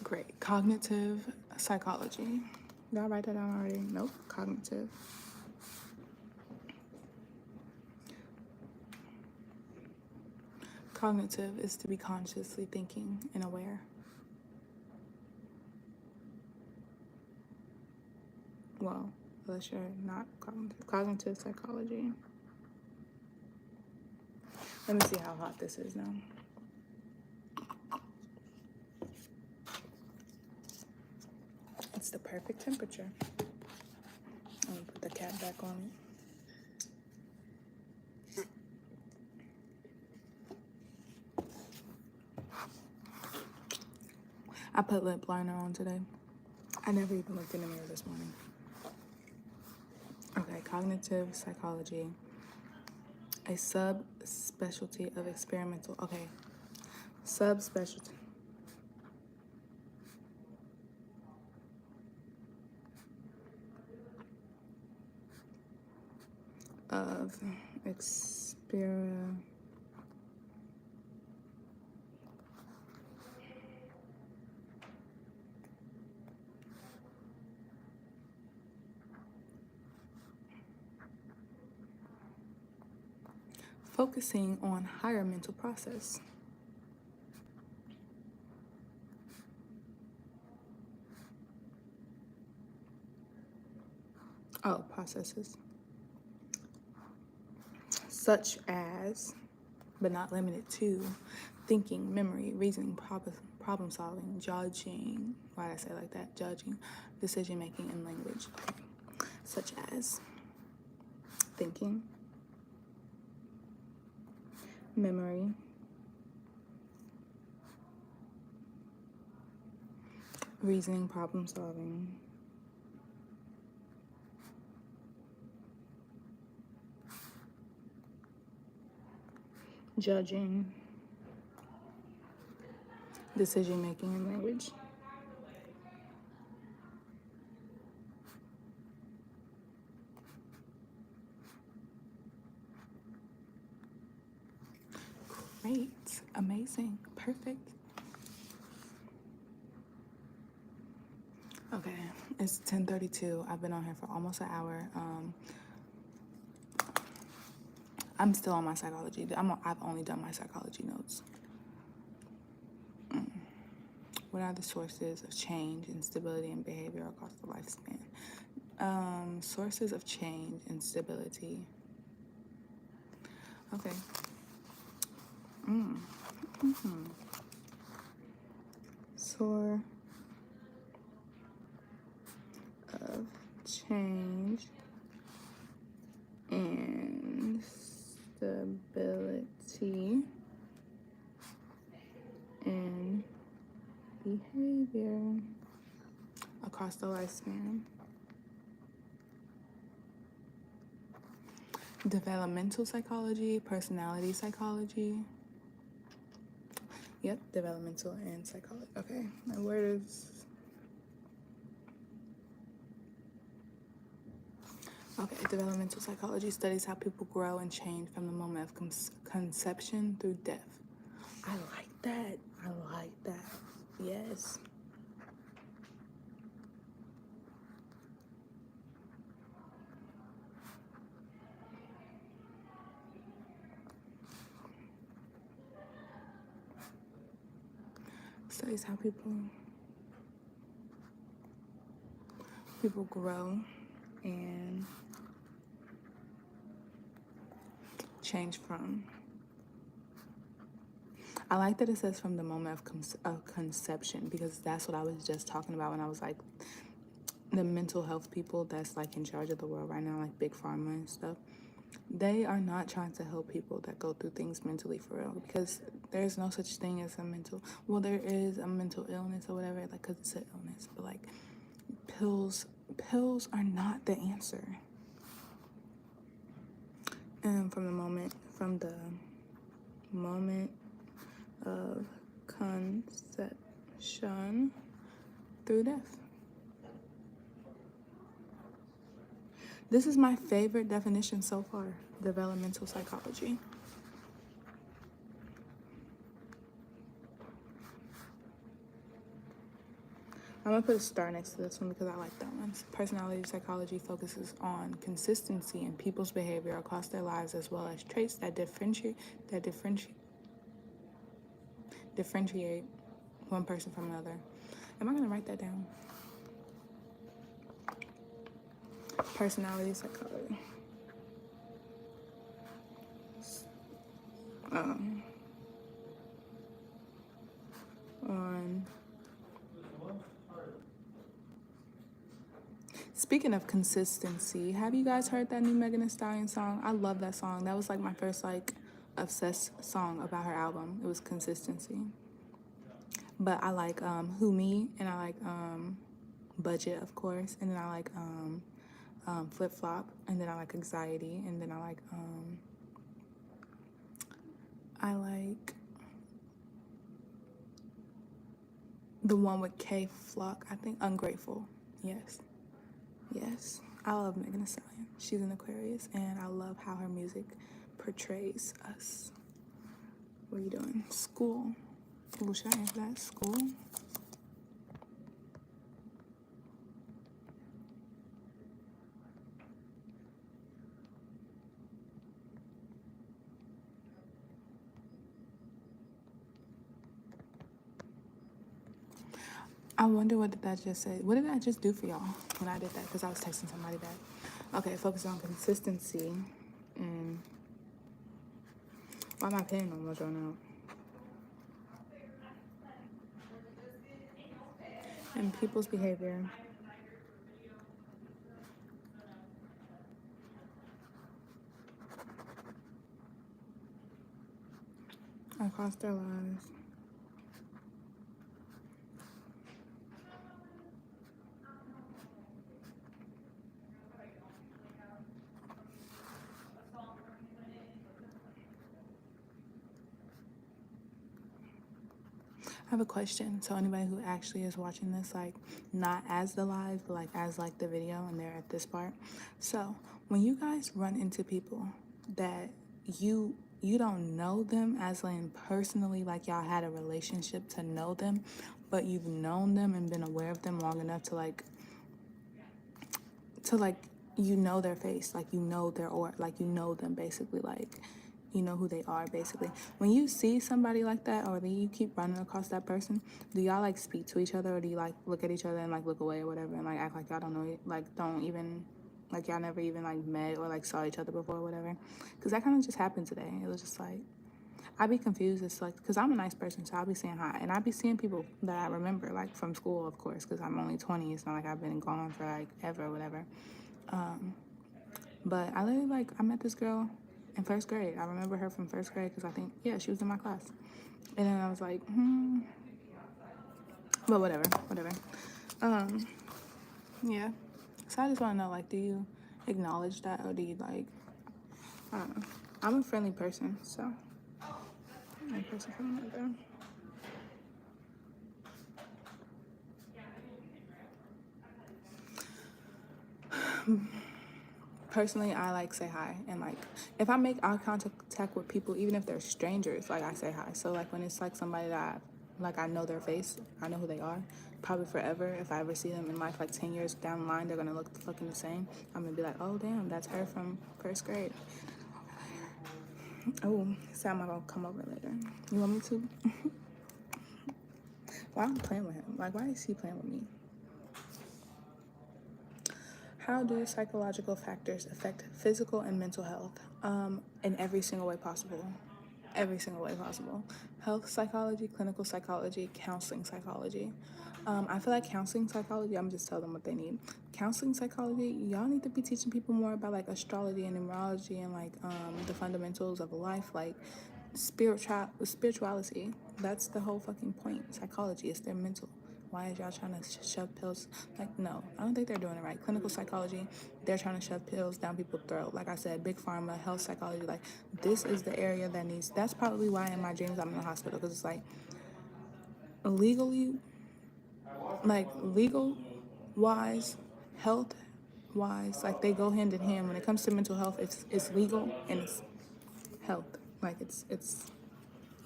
Great. Cognitive psychology. Did I write that down already? Nope. Cognitive. Cognitive is to be consciously thinking and aware. Well, unless you're not cognitive. Cognitive psychology. Let me see how hot this is now. It's the perfect temperature. I'm gonna put the cap back on it. I put lip liner on today. I never even looked in the mirror this morning. Okay, cognitive psychology. A subspecialty of experimental. Okay, subspecialty of focusing on higher mental process. Oh, processes. Such as, but not limited to, thinking, memory, reasoning, problem solving, judging. Why did I say it like that? Judging, decision making, and language. Okay. Such as thinking, memory, reasoning, problem solving, judging, decision making, and language. Great, amazing, perfect. Okay, it's 10:32. I've been on here for almost an hour. I'm still on my psychology. I've only done my psychology notes. What are the sources of change, instability, and behavior across the lifespan? Sources of change and stability. Okay. Source of change and stability and behavior across the lifespan. Developmental psychology, personality psychology. Yep, developmental and psychology. Okay, and where does... Okay, developmental psychology studies how people grow and change from the moment of conception through death. I like that. I like that. Yes. Studies how people grow and change from. I like that it says from the moment of conception, because that's what I was just talking about when I was like, the mental health people that's like in charge of the world right now, like big pharma and stuff, they are not trying to help people that go through things mentally for real, because there's no such thing as a mental, well, there is a mental illness or whatever, like, because it's an illness, but like pills are not the answer. And from the moment of conception through death. This is my favorite definition so far, developmental psychology. I'm gonna put a star next to this one because I like that one. Personality psychology focuses on consistency in people's behavior across their lives, as well as traits that differentiate one person from another. Am I gonna write that down? Personality psychology. On Speaking of consistency, have you guys heard that new Megan Thee Stallion song? I love that song. That was like my first like obsessed song about her album. It was Consistency. But I like Who Me, and I like Budget, of course, and then I like Flip Flop, and then I like Anxiety, and then I like the one with K Flock, I think, Ungrateful. Yes, I love Megan Thee Stallion. She's an Aquarius, and I love how her music portrays us. What are you doing? School. Well, should I answer that? School? I wonder what did that just say? What did I just do for y'all when I did that? Because I was texting somebody back. Okay, focus on consistency. And why my pen almost run out? And people's behavior. Across their lives. I have a question. So anybody who actually is watching this, like not as the live, but like as like the video, and they're at this part. So when you guys run into people that you don't know them as in personally, like y'all had a relationship to know them, but you've known them and been aware of them long enough to like you know their face, like you know their aura, like you know them basically, like you know who they are basically. When you see somebody like that, or then you keep running across that person, do y'all like speak to each other, or do you like look at each other and like look away or whatever, and like act like y'all don't know it, like don't even, like y'all never even like met or like saw each other before or whatever? Because that kind of just happened today. It was just like, I'd be confused. It's like, because I'm a nice person, so I'll be saying hi, and I'd be seeing people that I remember, like from school, of course, because I'm only 20. It's not like I've been gone for like ever or whatever. But I literally, like, I met this girl in first grade. I remember her from first grade because I think, yeah, she was in my class. And then I was like, but whatever. Yeah. So I just want to know, like, do you acknowledge that, or do you, like, I don't know. I'm a friendly person, so. I'm a person from another. Personally, I like say hi, and like if I make eye contact with people, even if they're strangers, like I say hi. So like when it's like somebody that I know their face, I know who they are, probably forever. If I ever see them in life, like 10 years down the line, they're gonna look fucking the same. I'm gonna be like, oh damn, that's her from first grade. Oh, Sam, I'm gonna come over later. You want me to? Why am I playing with him? Like, why is he playing with me? How do psychological factors affect physical and mental health? In every single way possible. every single way possible. Health psychology, clinical psychology, counseling psychology. I feel like counseling psychology, I'm just telling them what they need. Counseling psychology, y'all need to be teaching people more about like astrology and numerology and like the fundamentals of life, like spirituality. That's the whole fucking point. Psychology is their mental. Why is y'all trying to shove pills? Like, no, I don't think they're doing it right. Clinical psychology, they're trying to shove pills down people's throat. Like I said, big pharma, health psychology, like this is the area that needs. That's probably why in my dreams I'm in the hospital, because it's like legally, like legal wise, health wise, like they go hand in hand. When it comes to mental health, it's legal and it's health. Like it's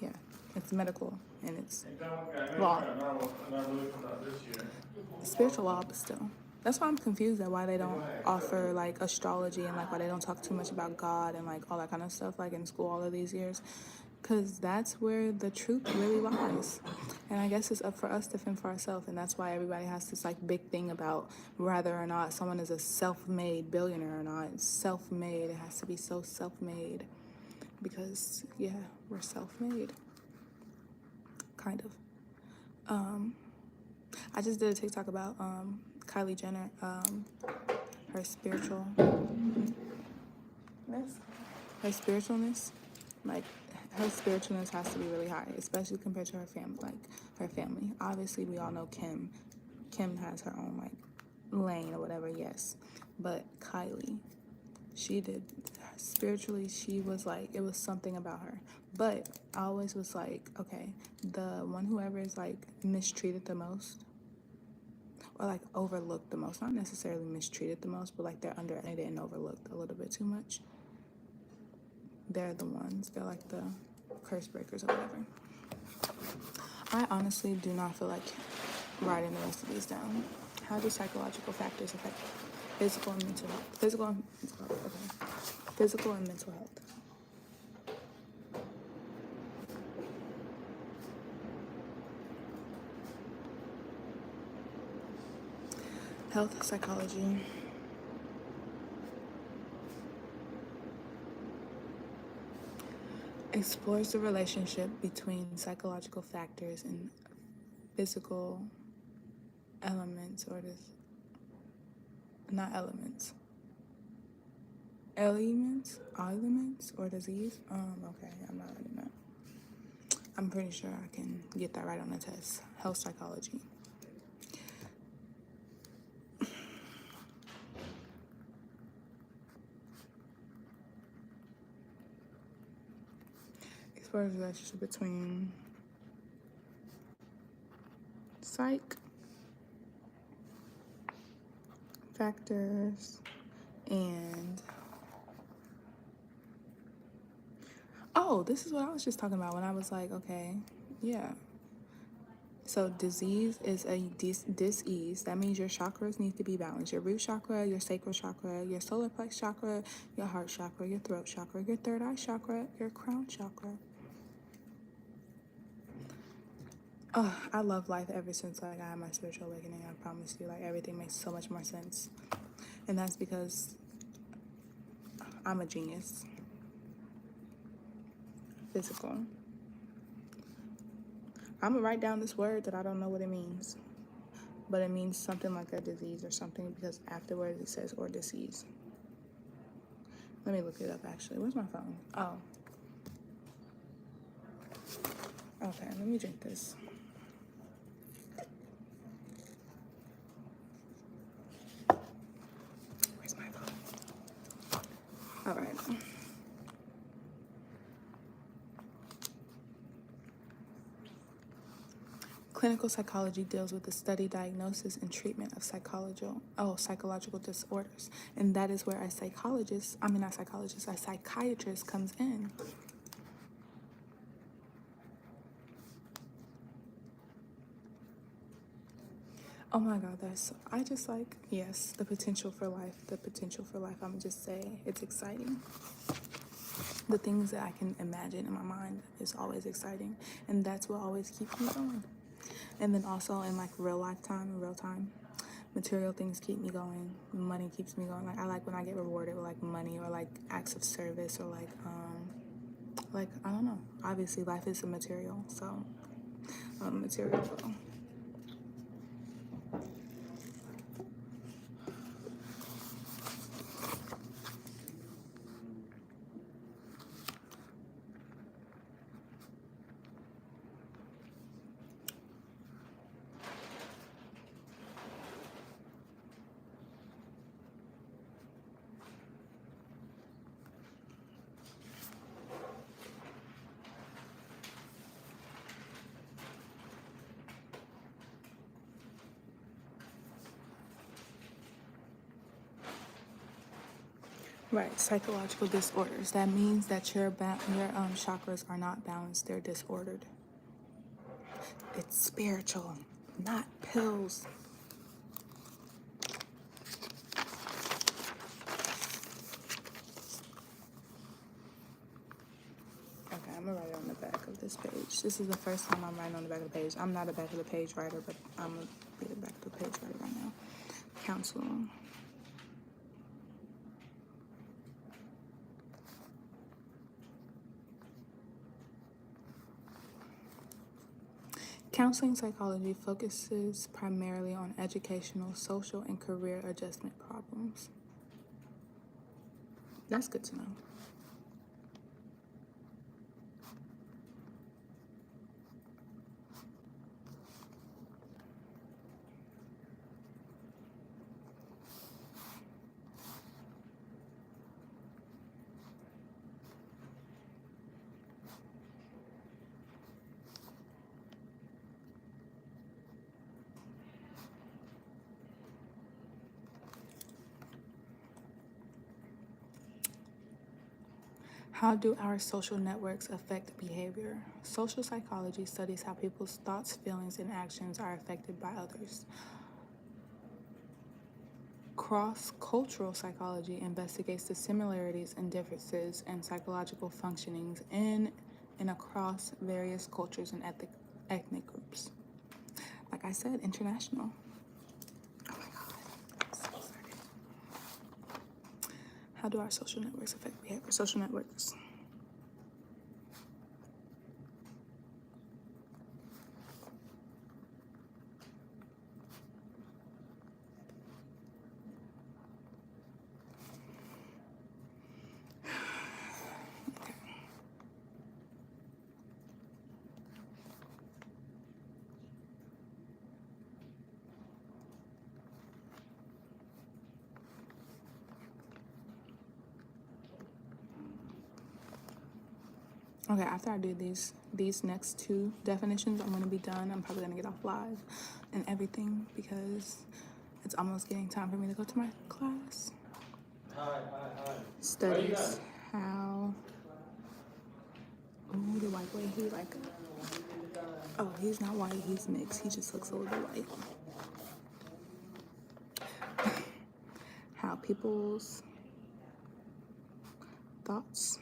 yeah, it's medical and it's law. Spiritual law, but still. That's why I'm confused at why they don't offer like astrology and like why they don't talk too much about God and like all that kind of stuff like in school all of these years. Because that's where the truth really lies. And I guess it's up for us to fend for ourselves. And that's why everybody has this like big thing about whether or not someone is a self-made billionaire or not. It's self-made. It has to be so self-made. Because, yeah, we're self-made. Kind of. I just did a TikTok about Kylie Jenner, her spiritualness, like her spiritualness has to be really high, especially compared to her family. Like her family, obviously we all know Kim. Kim has her own like lane or whatever, yes, but Kylie, she did spiritually. She was like, it was something about her. But I always was like, okay, the one whoever is like mistreated the most or like overlooked the most, not necessarily mistreated the most, but like they're underrated and overlooked a little bit too much. They're the ones, they're like the curse breakers or whatever. I honestly do not feel like writing the rest of these down. How do psychological factors affect physical and mental health? Physical and mental health. Health psychology. Explores the relationship between psychological factors and physical elements, or not elements. Elements or disease. Okay, I'm not writing that. I'm pretty sure I can get that right on the test. Health psychology. Explores the relationship between psych factors and this is what I was just talking about when I was like, okay, yeah. So disease is a dis-ease. That means your chakras need to be balanced. Your root chakra, your sacral chakra, your solar plex chakra, your heart chakra, your throat chakra, your third eye chakra, your crown chakra. Oh, I love life ever since like I had my spiritual awakening. I promise you, like everything makes so much more sense. And that's because I'm a genius. Physical. I'm gonna write down this word that I don't know what it means, but it means something like a disease or something, because afterwards it says or disease. Let me look it up actually. Where's my phone? Oh. Okay, let me drink this. Where's my phone? All right. Clinical psychology deals with the study, diagnosis, and treatment of psychological disorders. And that is where a psychiatrist comes in. Oh my God, yes, the potential for life. I'm just say it's exciting. The things that I can imagine in my mind is always exciting. And that's what always keeps me going. And then also in like real time, material things keep me going. Money keeps me going. Like I like when I get rewarded with like money or like acts of service or like like, I don't know. Obviously, life is a material, so I'm a material girl. Right, psychological disorders. That means that your chakras are not balanced; they're disordered. It's spiritual, not pills. Okay, I'm gonna write it on the back of this page. This is the first time I'm writing on the back of the page. I'm not a back of the page writer, but I'm gonna be the back of the page writer right now. Counsel. Counseling psychology focuses primarily on educational, social, and career adjustment problems. That's good to know. How do our social networks affect behavior? Social psychology studies how people's thoughts, feelings, and actions are affected by others. Cross-cultural psychology investigates the similarities and differences in psychological functionings in and across various cultures and ethnic groups. Like I said, international. Oh my God, I'm so excited. How do our social networks affect behavior? Social networks. Okay, after I do these next two definitions, I'm gonna be done. I'm probably gonna get off live and everything because it's almost getting time for me to go to my class. Hi. Studies how. Oh, the white boy, he like. Oh, he's not white. He's mixed. He just looks a little white. How people's thoughts.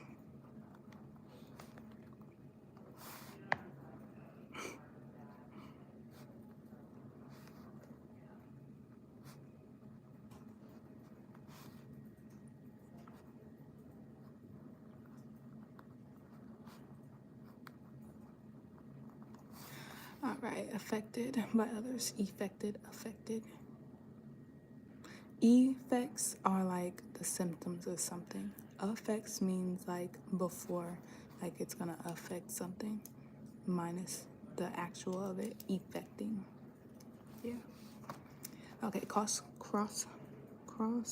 All right, affected by others, affected. Effects are like the symptoms of something. Affects means like before, like it's gonna affect something, minus the actual of it affecting. Yeah. Okay, cross cultural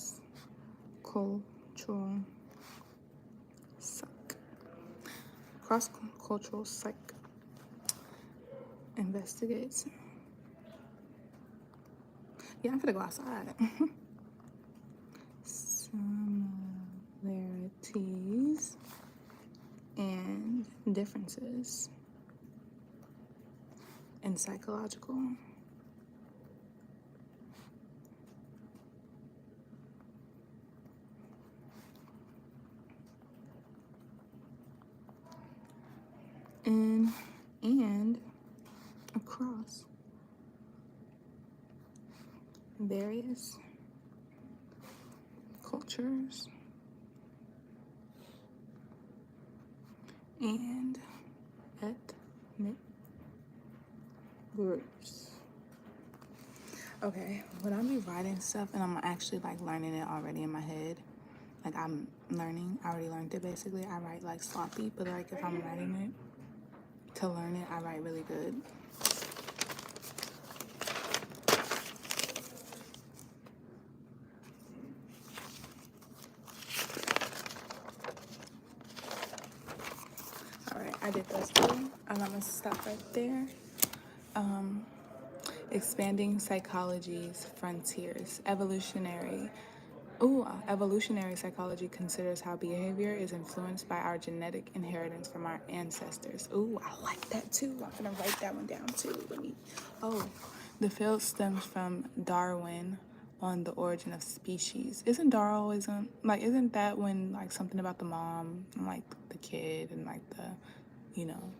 psych. Cross cultural psych investigates. Yeah, I'm gonna go outside. Similarities and differences in psychological in and across various cultures and ethnic groups. Okay, when I be writing stuff and I'm actually like learning it already in my head, like I'm learning, I already learned it basically. I write like sloppy, but like if I'm writing it to learn it, I write really good. All right, I did those two, and I'm gonna stop right there. Expanding psychology's frontiers. Evolutionary psychology considers how behavior is influenced by our genetic inheritance from our ancestors. Ooh, I like that too. I'm gonna write that one down too. The field stems from Darwin on the origin of species. Isn't Darwinism like? Isn't that when like something about the mom and like the kid and like the, you know?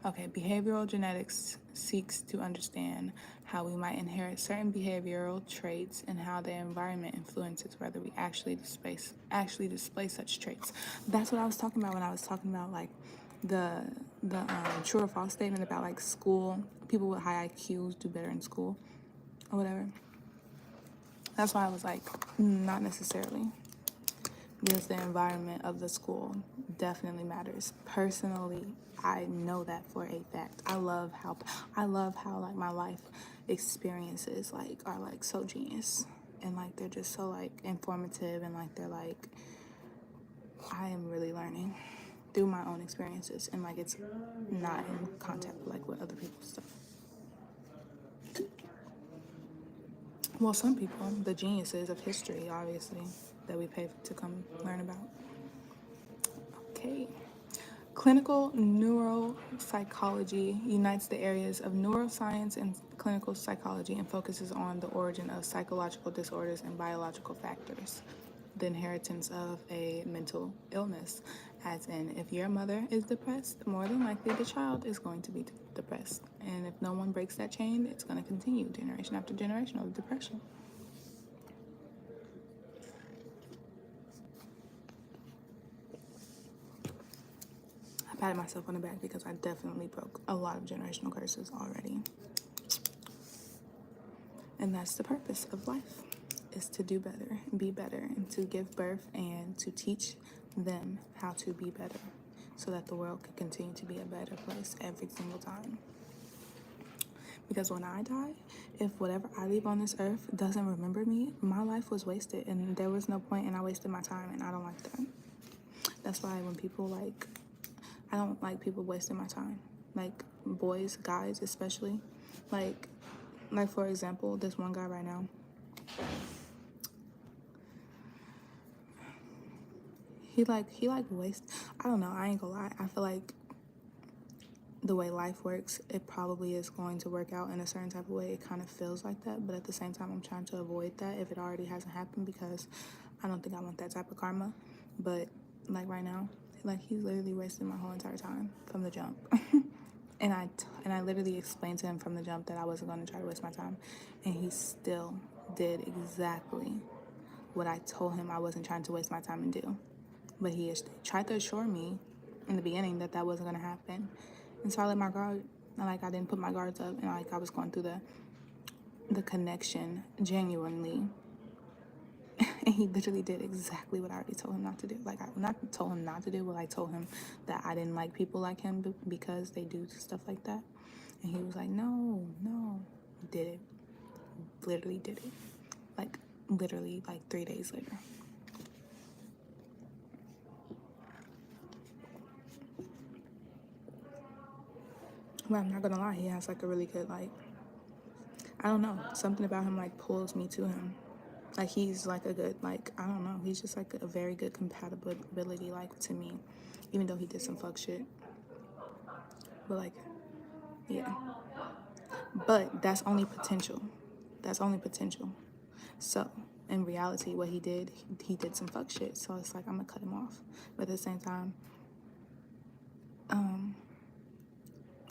Okay, behavioral genetics seeks to understand how we might inherit certain behavioral traits and how the environment influences whether we actually display such traits. That's what I was talking about when I was talking about like the true or false statement about like school. People with high IQs do better in school or whatever. That's why I was like, not necessarily. Because the environment of the school definitely matters. Personally, I know that for a fact. I love how like my life experiences like are like so genius, and like they're just so like informative, and like they're like I am really learning through my own experiences, and like it's not in contact like with other people's stuff. Well, some people, the geniuses of history, obviously, that we pay to come learn about. Okay. Clinical neuropsychology unites the areas of neuroscience and clinical psychology and focuses on the origin of psychological disorders and biological factors. The inheritance of a mental illness, as in, if your mother is depressed, more than likely the child is going to be depressed. And if no one breaks that chain, it's going to continue generation after generation of depression. I patted myself on the back because I definitely broke a lot of generational curses already. And that's the purpose of life, is to do better, be better, and to give birth and to teach them how to be better so that the world can continue to be a better place every single time. Because when I die, if whatever I leave on this earth doesn't remember me, my life was wasted and there was no point, and I wasted my time, and I don't like that. That's why when people like, I don't like people wasting my time. Like boys, guys especially. Like for example, this one guy right now. He wastes. I don't know. I ain't gonna lie. I feel like the way life works, it probably is going to work out in a certain type of way. It kind of feels like that, but at the same time, I'm trying to avoid that if it already hasn't happened, because I don't think I want that type of karma. But like right now, like he's literally wasting my whole entire time from the jump. And I literally explained to him from the jump that I wasn't going to try to waste my time, and he still did exactly what I told him I wasn't trying to waste my time and do. But he tried to assure me in the beginning that that wasn't going to happen. And so I let my guard, I didn't put my guards up, and I was going through the connection genuinely. And he literally did exactly what I already told him not to do. Like, I not told him not to do, but I told him that I didn't like people like him because they do stuff like that. And he was like, no. Did it. Literally did it. Like, literally, 3 days later. Well, I'm not gonna lie, he has, a really good, I don't know, something about him, pulls me to him. He's, a good, I don't know, he's just, a very good compatibility, to me, even though he did some fuck shit. But, yeah. But that's only potential. So, in reality, what he did some fuck shit, so it's I'm gonna cut him off. But at the same time,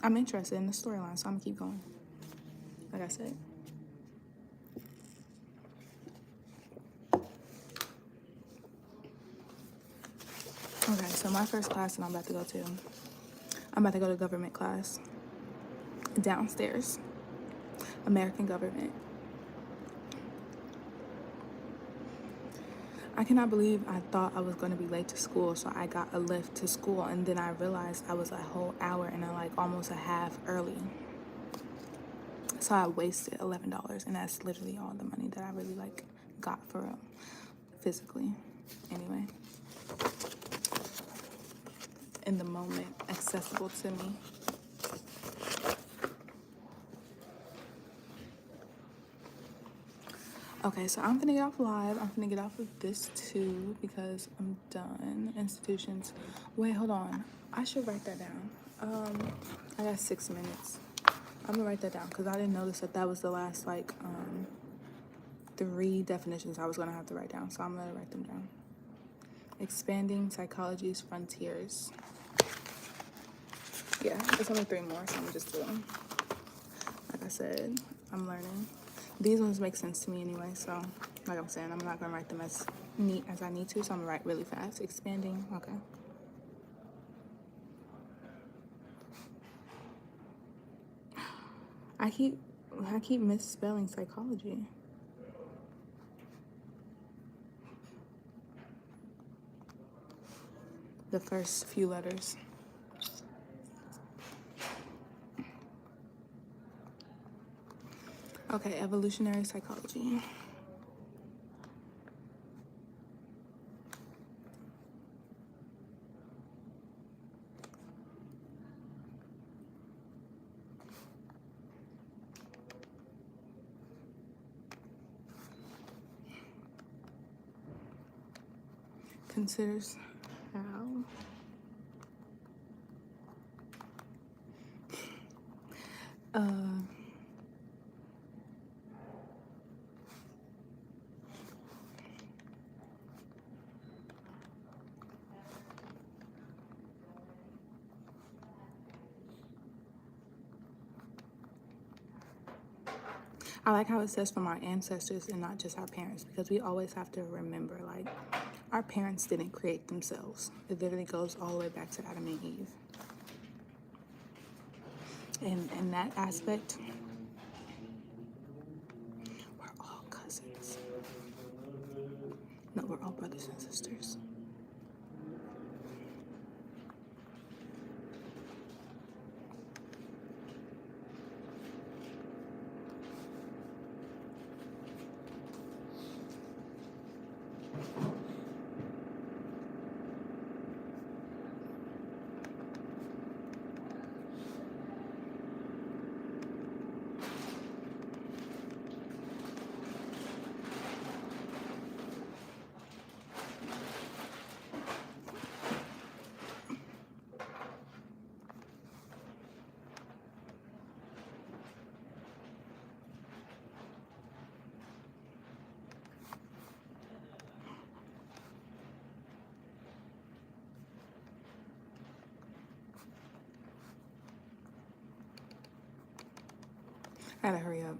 I'm interested in the storyline, so I'm gonna keep going. Like I said. Okay, so my first class that I'm about to go to, I'm about to go to government class. Downstairs. American government. I cannot believe I thought I was going to be late to school, so I got a lift to school, and then I realized I was a whole hour and almost a half early. So I wasted $11, and that's literally all the money that I really got for real, physically. Anyway, in the moment, accessible to me. Okay, so I'm gonna get off live. I'm gonna get off of this too because I'm done. Institutions. Wait, hold on. I should write that down. I got 6 minutes. I'm gonna write that down because I didn't notice that was the last 3 definitions I was gonna have to write down. So I'm gonna write them down. Expanding psychology's frontiers. Yeah, there's only 3 more, so I'm gonna just do them. Like I said, I'm learning. These ones make sense to me anyway, so like I'm saying, I'm not gonna write them as neat as I need to, so I'm gonna write really fast. Expanding, okay. I keep misspelling psychology. The first few letters. Okay, evolutionary psychology. Considers how I like how it says from our ancestors and not just our parents, because we always have to remember, our parents didn't create themselves. It literally goes all the way back to Adam and Eve. And in that aspect, we're all cousins. No, we're all brothers and sisters. I gotta hurry up.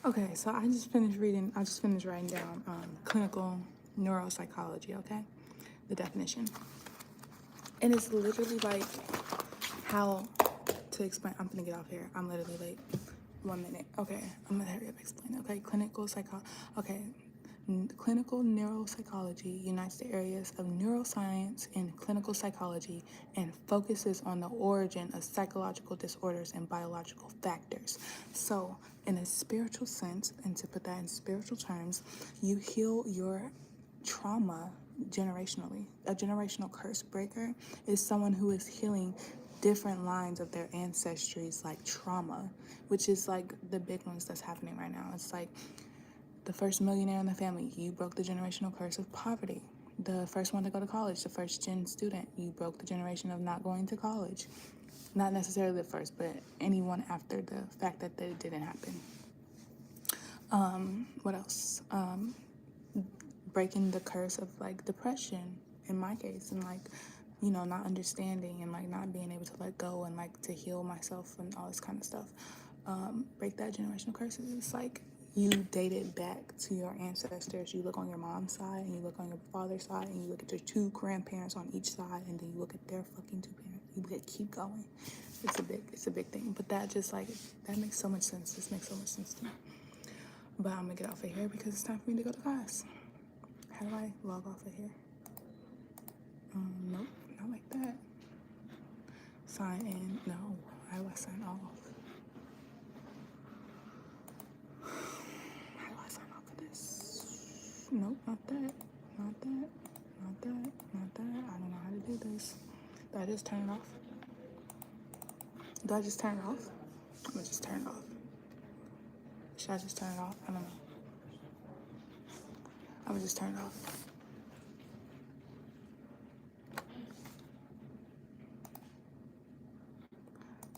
Okay, so I just finished writing down clinical neuropsychology, okay? The definition. And it's literally like how to explain. I'm gonna get off here. I'm literally late. 1 minute. Okay, I'm gonna hurry up explain. Okay, clinical neuropsychology unites the areas of neuroscience and clinical psychology and focuses on the origin of psychological disorders and biological factors. So, in a spiritual sense, and to put that in spiritual terms, you heal your trauma generationally. A generational curse breaker is someone who is healing different lines of their ancestries, like trauma, which is like the big ones that's happening right now. It's like the first millionaire in the family, you broke the generational curse of poverty. The first one to go to college, the first gen student, you broke the generation of not going to college. Not necessarily the first, but anyone after the fact that it didn't happen. What else? Breaking the curse of like depression in my case, and like, you know, not understanding and like not being able to let go and like to heal myself and all this kind of stuff. Break that generational curse. It's like you dated back to your ancestors. You look on your mom's side and you look on your father's side and you look at your two grandparents on each side and then you look at their fucking two parents. You could keep going. It's a big thing. But that just like, that makes so much sense. This makes so much sense to me. But I'm gonna get off of here because it's time for me to go to class. How do I log off of here? Nope, not like that. Sign in, no. How do I sign off? How do I sign off of this? Nope, not that. Not that. Not that. Not that. I don't know how to do this. Do I just turn it off? Do I just turn it off? I'm gonna just turn it off. Should I just turn it off? I don't know. I'm gonna just turn it off.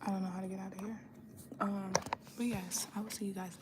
I don't know how to get out of here. But yes, I will see you guys later.